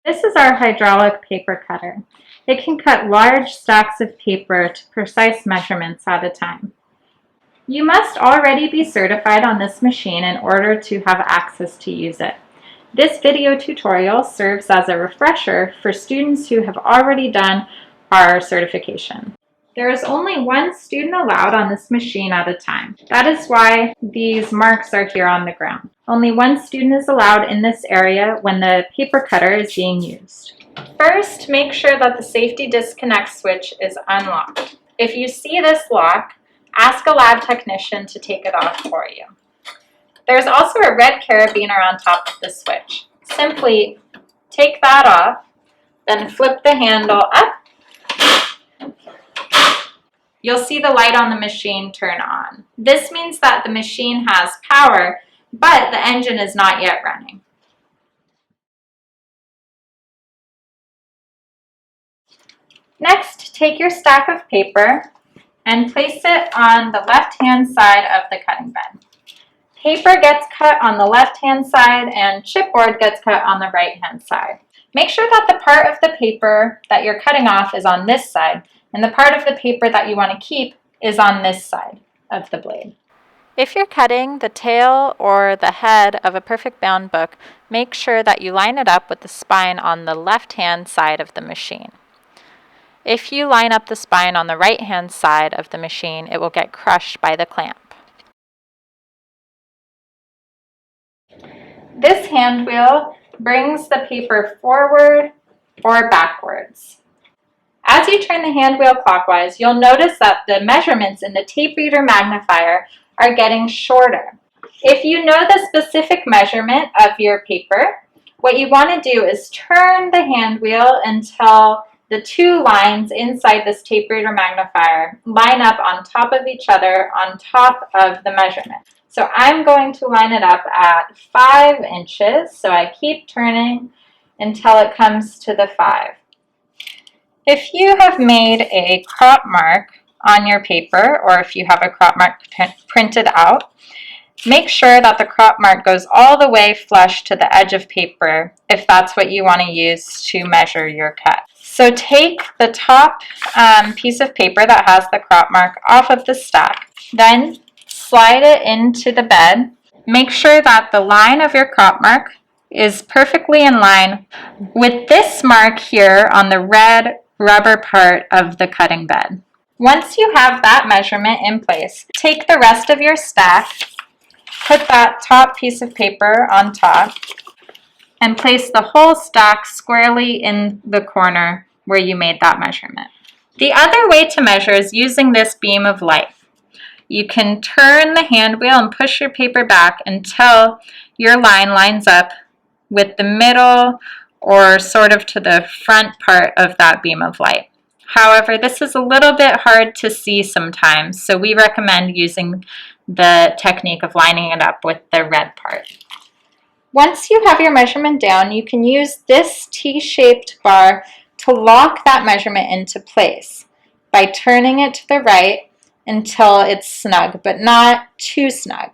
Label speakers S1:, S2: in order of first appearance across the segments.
S1: This is our hydraulic paper cutter. It can cut large stacks of paper to precise measurements at a time. You must already be certified on this machine in order to have access to use it. This video tutorial serves as a refresher for students who have already done our certification. There is only one student allowed on this machine at a time. That is why these marks are here on the ground. Only one student is allowed in this area when the paper cutter is being used. First, make sure that the safety disconnect switch is unlocked. If you see this lock, ask a lab technician to take it off for you. There's also a red carabiner on top of the switch. Simply take that off, then flip the handle up. You'll see the light on the machine turn on. This means that the machine has power, but the engine is not yet running. Next, take your stack of paper and place it on the left-hand side of the cutting bed. Paper gets cut on the left-hand side and chipboard gets cut on the right-hand side. Make sure that the part of the paper that you're cutting off is on this side, and the part of the paper that you want to keep is on this side of the blade. If you're cutting the tail or the head of a perfect bound book, make sure that you line it up with the spine on the left-hand side of the machine. If you line up the spine on the right-hand side of the machine, it will get crushed by the clamp. This hand wheel brings the paper forward or backwards. As you turn the hand wheel clockwise, you'll notice that the measurements in the tape reader magnifier are getting shorter. If you know the specific measurement of your paper, what you want to do is turn the hand wheel until the two lines inside this tape reader magnifier line up on top of each other on top of the measurement. So I'm going to line it up at 5 inches, so I keep turning until it comes to the 5. If you have made a crop mark on your paper, or if you have a crop mark printed out, make sure that the crop mark goes all the way flush to the edge of paper if that's what you want to use to measure your cut. So take the top piece of paper that has the crop mark off of the stack, then slide it into the bed. Make sure that the line of your crop mark is perfectly in line with this mark here on the red rubber part of the cutting bed. Once you have that measurement in place, take the rest of your stack, put that top piece of paper on top, and place the whole stack squarely in the corner where you made that measurement. The other way to measure is using this beam of light. You can turn the hand wheel and push your paper back until your line lines up with the middle or sort of to the front part of that beam of light. However, this is a little bit hard to see sometimes, so we recommend using the technique of lining it up with the red part. Once you have your measurement down, you can use this T-shaped bar to lock that measurement into place by turning it to the right until it's snug, but not too snug.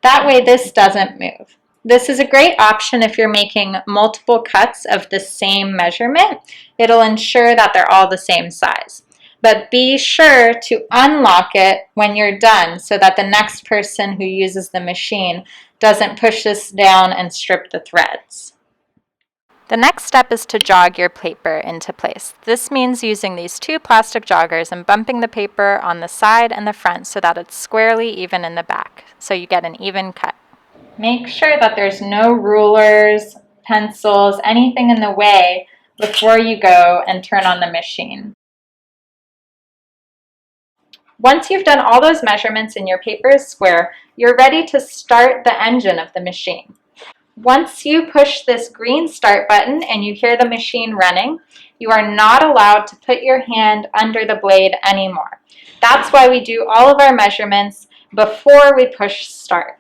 S1: That way this doesn't move. This is a great option if you're making multiple cuts of the same measurement. It'll ensure that they're all the same size. But be sure to unlock it when you're done so that the next person who uses the machine doesn't push this down and strip the threads. The next step is to jog your paper into place. This means using these two plastic joggers and bumping the paper on the side and the front so that it's squarely even in the back, so you get an even cut. Make sure that there's no rulers, pencils, anything in the way before you go and turn on the machine. Once you've done all those measurements and your paper is square, you're ready to start the engine of the machine. Once you push this green start button and you hear the machine running, you are not allowed to put your hand under the blade anymore. That's why we do all of our measurements before we push start.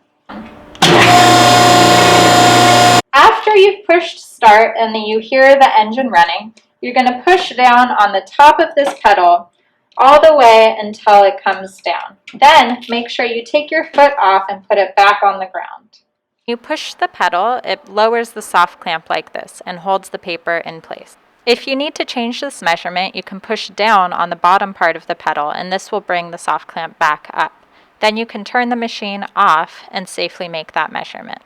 S1: After you've pushed start and then you hear the engine running, you're going to push down on the top of this pedal all the way until it comes down. Then make sure you take your foot off and put it back on the ground. You push the pedal, it lowers the soft clamp like this and holds the paper in place. If you need to change this measurement, you can push down on the bottom part of the pedal and this will bring the soft clamp back up. Then you can turn the machine off and safely make that measurement.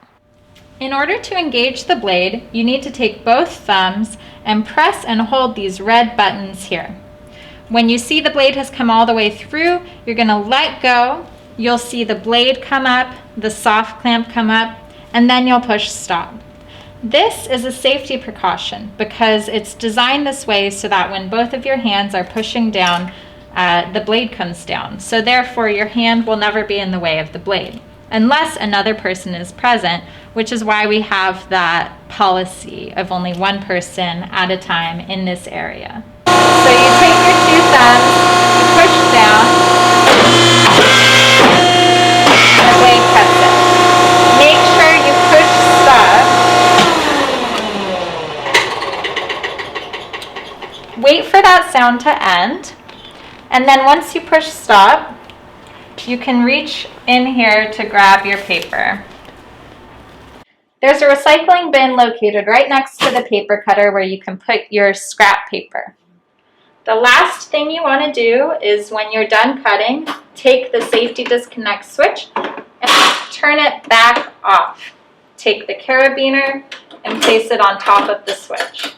S1: In order to engage the blade, you need to take both thumbs and press and hold these red buttons here. When you see the blade has come all the way through, you're going to let go. You'll see the blade come up, the soft clamp come up, and then you'll push stop. This is a safety precaution because it's designed this way so that when both of your hands are pushing down, the blade comes down. So therefore your hand will never be in the way of the blade unless another person is present, which is why we have that policy of only one person at a time in this area. So you take your two thumbs, you push down, and the blade cuts it. Make sure you push stop. Wait for that sound to end, and then once you push stop, you can reach in here to grab your paper. There's a recycling bin located right next to the paper cutter where you can put your scrap paper. The last thing you want to do is when you're done cutting, take the safety disconnect switch and turn it back off. Take the carabiner and place it on top of the switch.